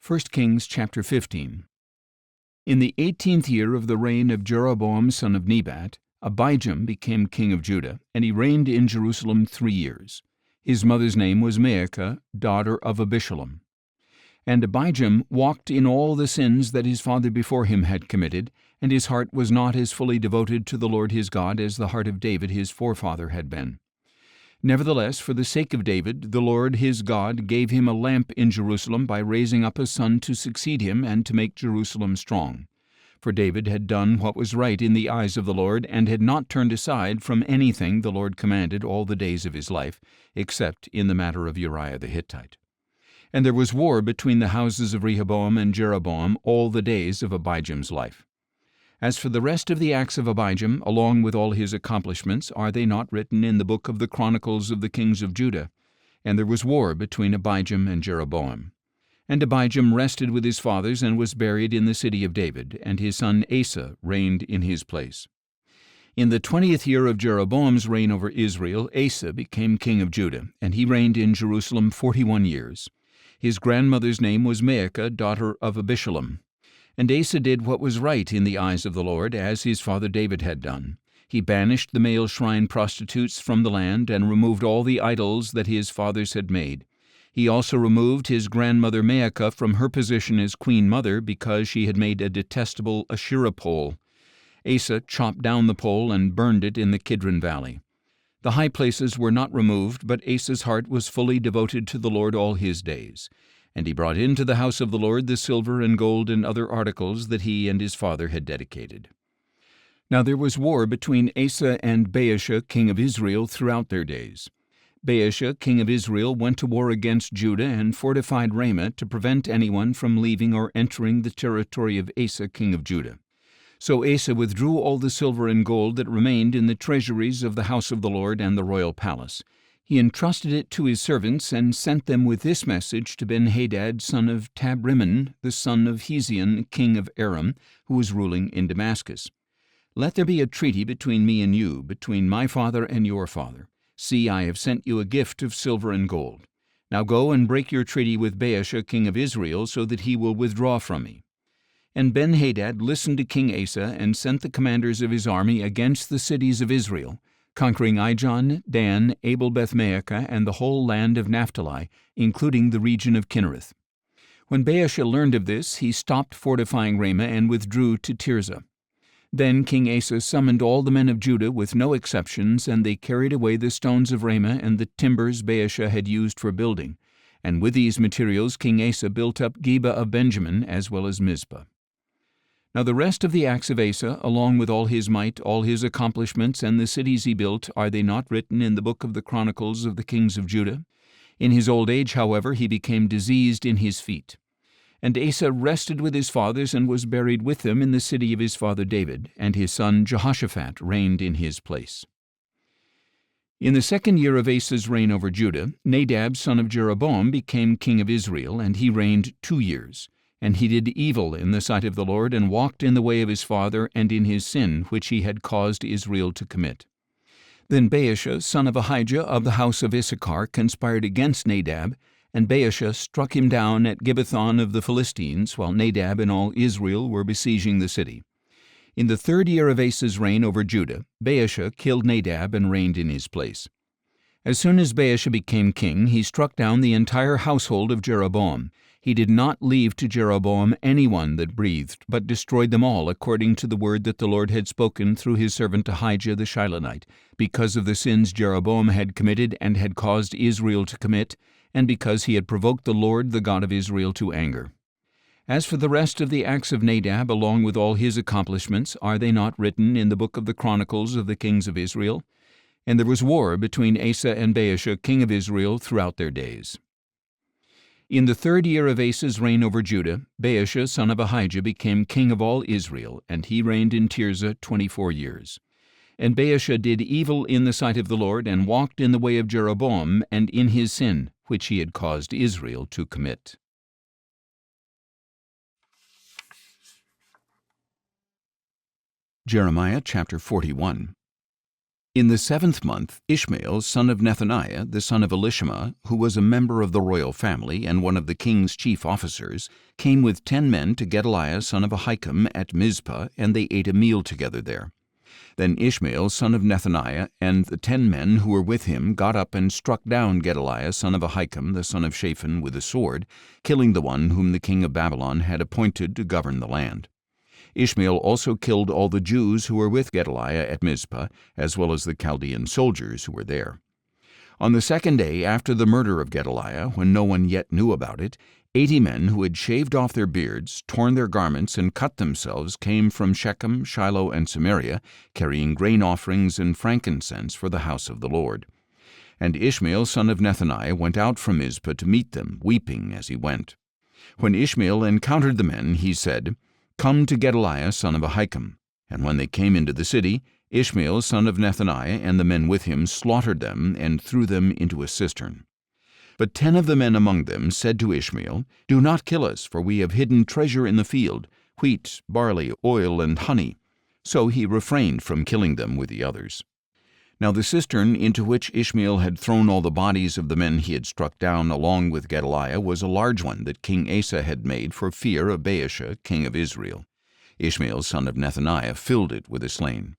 1 Kings chapter 15. In the 18th year of the reign of Jeroboam son of Nebat, Abijam became king of Judah, and he reigned in Jerusalem 3 years. His mother's name was Maacah, daughter of Abishalom. And Abijam walked in all the sins that his father before him had committed, and his heart was not as fully devoted to the Lord his God as the heart of David his forefather had been. Nevertheless, for the sake of David, the Lord his God gave him a lamp in Jerusalem by raising up a son to succeed him and to make Jerusalem strong. For David had done what was right in the eyes of the Lord, and had not turned aside from anything the Lord commanded all the days of his life, except in the matter of Uriah the Hittite. And there was war between the houses of Rehoboam and Jeroboam all the days of Abijam's life. As for the rest of the acts of Abijam, along with all his accomplishments, are they not written in the book of the Chronicles of the kings of Judah? And there was war between Abijam and Jeroboam. And Abijam rested with his fathers and was buried in the city of David, and his son Asa reigned in his place. In the 20th year of Jeroboam's reign over Israel, Asa became king of Judah, and he reigned in Jerusalem 41 years. His grandmother's name was Maacah, daughter of Abishalom. And Asa did what was right in the eyes of the Lord, as his father David had done. He banished the male shrine prostitutes from the land, and removed all the idols that his fathers had made. He also removed his grandmother Maacah from her position as queen mother, because she had made a detestable Asherah pole. Asa chopped down the pole and burned it in the Kidron valley. The high places were not removed, but Asa's heart was fully devoted to the Lord all his days. And he brought into the house of the Lord the silver and gold and other articles that he and his father had dedicated. Now there was war between Asa and Baasha, king of Israel, throughout their days. Baasha, king of Israel, went to war against Judah and fortified Ramah to prevent anyone from leaving or entering the territory of Asa, king of Judah. So Asa withdrew all the silver and gold that remained in the treasuries of the house of the Lord and the royal palace. He entrusted it to his servants, and sent them with this message to Ben-Hadad, son of Tabrimmon, the son of Hezion, king of Aram, who was ruling in Damascus. Let there be a treaty between me and you, between my father and your father. See, I have sent you a gift of silver and gold. Now go and break your treaty with Baasha, king of Israel, so that he will withdraw from me. And Ben-Hadad listened to King Asa, and sent the commanders of his army against the cities of Israel, conquering Ijon, Dan, Abel-Beth-Maacah, and the whole land of Naphtali, including the region of Kinnereth. When Baasha learned of this, he stopped fortifying Ramah and withdrew to Tirzah. Then King Asa summoned all the men of Judah with no exceptions, and they carried away the stones of Ramah and the timbers Baasha had used for building. And with these materials King Asa built up Geba of Benjamin as well as Mizpah. Now the rest of the acts of Asa, along with all his might, all his accomplishments, and the cities he built, are they not written in the book of the Chronicles of the kings of Judah? In his old age, however, he became diseased in his feet. And Asa rested with his fathers, and was buried with them in the city of his father David, and his son Jehoshaphat reigned in his place. In the 2nd year of Asa's reign over Judah, Nadab son of Jeroboam became king of Israel, and he reigned 2 years. And he did evil in the sight of the Lord, and walked in the way of his father, and in his sin which he had caused Israel to commit. Then Baasha, son of Ahijah of the house of Issachar, conspired against Nadab, and Baasha struck him down at Gibbethon of the Philistines, while Nadab and all Israel were besieging the city. In the 3rd year of Asa's reign over Judah, Baasha killed Nadab and reigned in his place. As soon as Baasha became king, he struck down the entire household of Jeroboam. He did not leave to Jeroboam anyone that breathed, but destroyed them all, according to the word that the Lord had spoken through his servant Ahijah the Shilonite, because of the sins Jeroboam had committed and had caused Israel to commit, and because he had provoked the Lord, the God of Israel, to anger. As for the rest of the acts of Nadab, along with all his accomplishments, are they not written in the book of the Chronicles of the kings of Israel? And there was war between Asa and Baasha, king of Israel, throughout their days. In the 3rd year of Asa's reign over Judah, Baasha son of Ahijah became king of all Israel, and he reigned in Tirzah 24 years. And Baasha did evil in the sight of the Lord, and walked in the way of Jeroboam, and in his sin, which he had caused Israel to commit. Jeremiah chapter 41. In the 7th month, Ishmael, son of Nethaniah, the son of Elishama, who was a member of the royal family and one of the king's chief officers, came with 10 men to Gedaliah, son of Ahikam, at Mizpah, and they ate a meal together there. Then Ishmael, son of Nethaniah, and the 10 men who were with him got up and struck down Gedaliah, son of Ahikam, the son of Shaphan, with a sword, killing the one whom the king of Babylon had appointed to govern the land. Ishmael also killed all the Jews who were with Gedaliah at Mizpah, as well as the Chaldean soldiers who were there. On the 2nd day after the murder of Gedaliah, when no one yet knew about it, 80 men who had shaved off their beards, torn their garments, and cut themselves came from Shechem, Shiloh, and Samaria, carrying grain offerings and frankincense for the house of the Lord. And Ishmael, son of Nethaniah, went out from Mizpah to meet them, weeping as he went. When Ishmael encountered the men, he said, "Come to Gedaliah, son of Ahikam." And when they came into the city, Ishmael, son of Nethaniah, and the men with him slaughtered them and threw them into a cistern. But 10 of the men among them said to Ishmael, "Do not kill us, for we have hidden treasure in the field, wheat, barley, oil, and honey." So he refrained from killing them with the others. Now the cistern into which Ishmael had thrown all the bodies of the men he had struck down along with Gedaliah was a large one that King Asa had made for fear of Baasha, king of Israel. Ishmael, son of Nethaniah, filled it with the slain.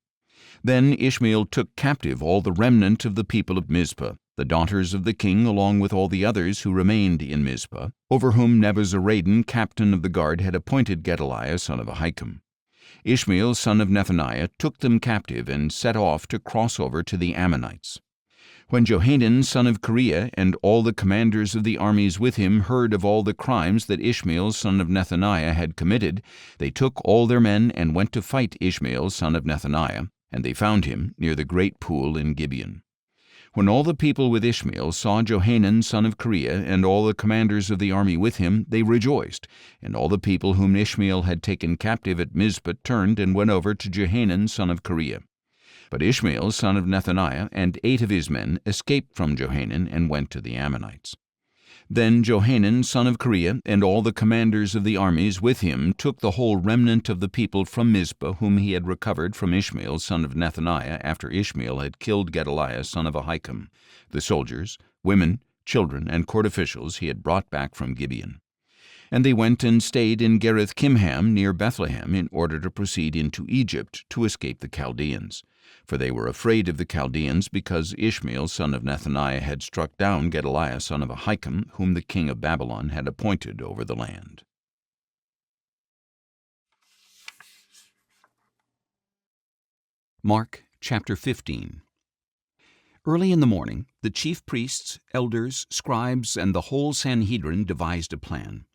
Then Ishmael took captive all the remnant of the people of Mizpah, the daughters of the king, along with all the others who remained in Mizpah, over whom Nebuzaradan, captain of the guard, had appointed Gedaliah, son of Ahikam. Ishmael, son of Nethaniah, took them captive and set off to cross over to the Ammonites. When Johanan, son of Kareah, and all the commanders of the armies with him heard of all the crimes that Ishmael, son of Nethaniah, had committed, they took all their men and went to fight Ishmael, son of Nethaniah, and they found him near the great pool in Gibeon. When all the people with Ishmael saw Johanan, son of Kareah, and all the commanders of the army with him, they rejoiced, and all the people whom Ishmael had taken captive at Mizpah turned and went over to Johanan, son of Kareah. But Ishmael, son of Nethaniah, and 8 of his men escaped from Johanan and went to the Ammonites. Then Johanan, son of Kareah, and all the commanders of the armies with him took the whole remnant of the people from Mizpah, whom he had recovered from Ishmael, son of Nethaniah, after Ishmael had killed Gedaliah, son of Ahikam. The soldiers, women, children, and court officials he had brought back from Gibeon. And they went and stayed in Gereth Kimham near Bethlehem in order to proceed into Egypt to escape the Chaldeans. For they were afraid of the Chaldeans because Ishmael, son of Nethaniah, had struck down Gedaliah, son of Ahikam, whom the king of Babylon had appointed over the land. Mark chapter 15. Early in the morning, the chief priests, elders, scribes, and the whole Sanhedrin devised a plan.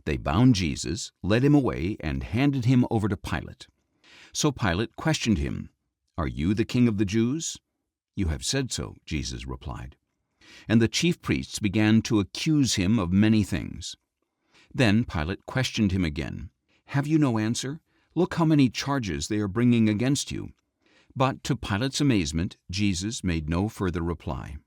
They bound Jesus, led him away, and handed him over to Pilate. So Pilate questioned him, "Are you the king of the Jews?" "You have said so," Jesus replied. And the chief priests began to accuse him of many things. Then Pilate questioned him again, "Have you no answer? Look how many charges they are bringing against you." But to Pilate's amazement, Jesus made no further reply.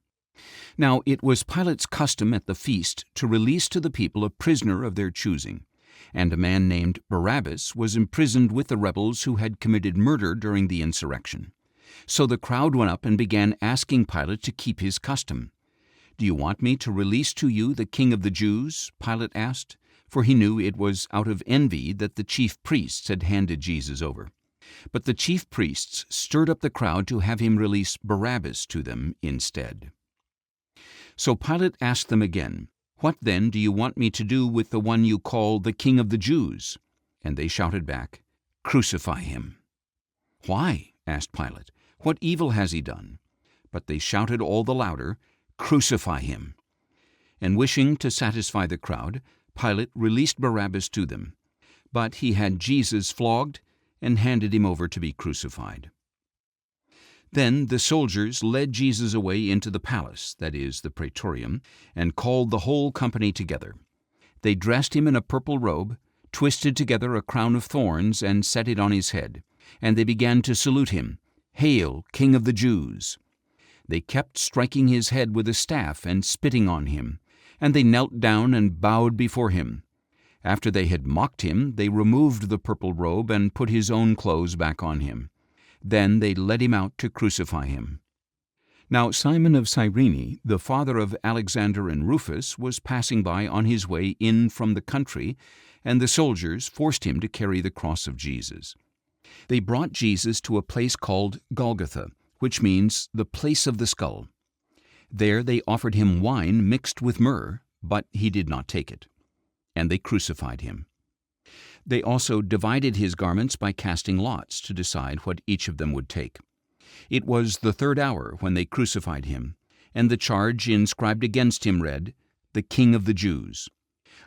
Now it was Pilate's custom at the feast to release to the people a prisoner of their choosing, and a man named Barabbas was imprisoned with the rebels who had committed murder during the insurrection. So the crowd went up and began asking Pilate to keep his custom. "Do you want me to release to you the king of the Jews?" Pilate asked, for he knew it was out of envy that the chief priests had handed Jesus over. But the chief priests stirred up the crowd to have him release Barabbas to them instead. So Pilate asked them again, "What then do you want me to do with the one you call the King of the Jews?" And they shouted back, "Crucify him." "Why?" asked Pilate. "What evil has he done?" But they shouted all the louder, "Crucify him." And wishing to satisfy the crowd, Pilate released Barabbas to them. But he had Jesus flogged and handed him over to be crucified. Then the soldiers led Jesus away into the palace, that is, the praetorium, and called the whole company together. They dressed him in a purple robe, twisted together a crown of thorns, and set it on his head. And they began to salute him, "Hail, King of the Jews!" They kept striking his head with a staff and spitting on him, and they knelt down and bowed before him. After they had mocked him, they removed the purple robe and put his own clothes back on him. Then they led him out to crucify him. Now Simon of Cyrene, the father of Alexander and Rufus, was passing by on his way in from the country, and the soldiers forced him to carry the cross of Jesus. They brought Jesus to a place called Golgotha, which means the place of the skull. There they offered him wine mixed with myrrh, but he did not take it. And they crucified him. They also divided his garments by casting lots to decide what each of them would take. It was the 3rd hour when they crucified him, and the charge inscribed against him read, "The King of the Jews."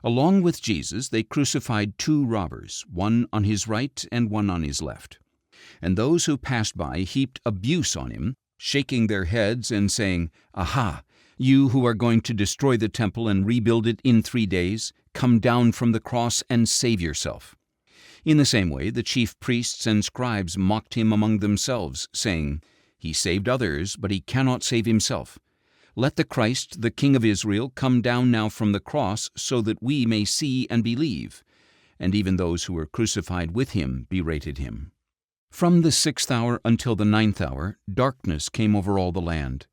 Along with Jesus they crucified 2 robbers, one on his right and one on his left. And those who passed by heaped abuse on him, shaking their heads and saying, "Aha! You who are going to destroy the temple and rebuild it in 3 days, come down from the cross and save yourself." In the same way, the chief priests and scribes mocked him among themselves, saying, "He saved others, but he cannot save himself. Let the Christ, the King of Israel, come down now from the cross, so that we may see and believe." And even those who were crucified with him berated him. From the 6th hour until the 9th hour, darkness came over all the land.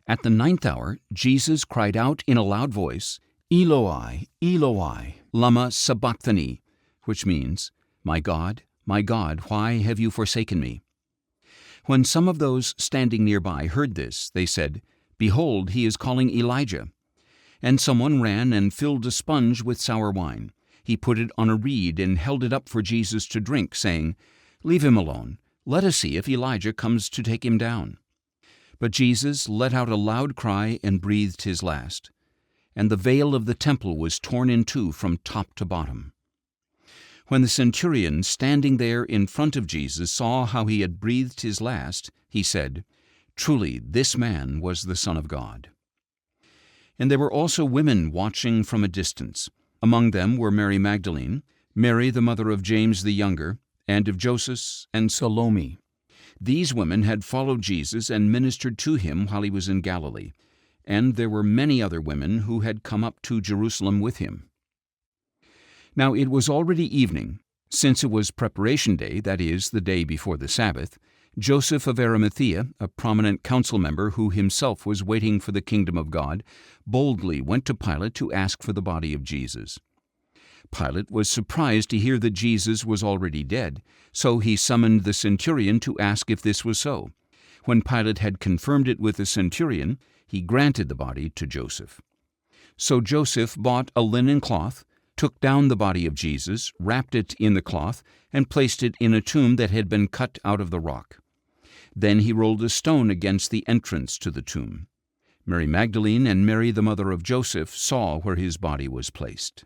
At the 9th hour, Jesus cried out in a loud voice, "Eloi, Eloi, lama sabachthani," which means, my God, why have you forsaken me?" When some of those standing nearby heard this, they said, "Behold, he is calling Elijah." And someone ran and filled a sponge with sour wine. He put it on a reed and held it up for Jesus to drink, saying, "Leave him alone. Let us see if Elijah comes to take him down." But Jesus let out a loud cry and breathed his last. And the veil of the temple was torn in two from top to bottom. When the centurion, standing there in front of Jesus, saw how he had breathed his last, he said, "Truly, this man was the Son of God." And there were also women watching from a distance. Among them were Mary Magdalene, Mary the mother of James the younger, and of Joseph and Salome. These women had followed Jesus and ministered to him while he was in Galilee, and there were many other women who had come up to Jerusalem with him. Now it was already evening. Since it was preparation day, that is, the day before the Sabbath, Joseph of Arimathea, a prominent council member who himself was waiting for the kingdom of God, boldly went to Pilate to ask for the body of Jesus. Pilate was surprised to hear that Jesus was already dead, so he summoned the centurion to ask if this was so. When Pilate had confirmed it with the centurion, he granted the body to Joseph. So Joseph bought a linen cloth, took down the body of Jesus, wrapped it in the cloth, and placed it in a tomb that had been cut out of the rock. Then he rolled a stone against the entrance to the tomb. Mary Magdalene and Mary the mother of Joseph saw where his body was placed.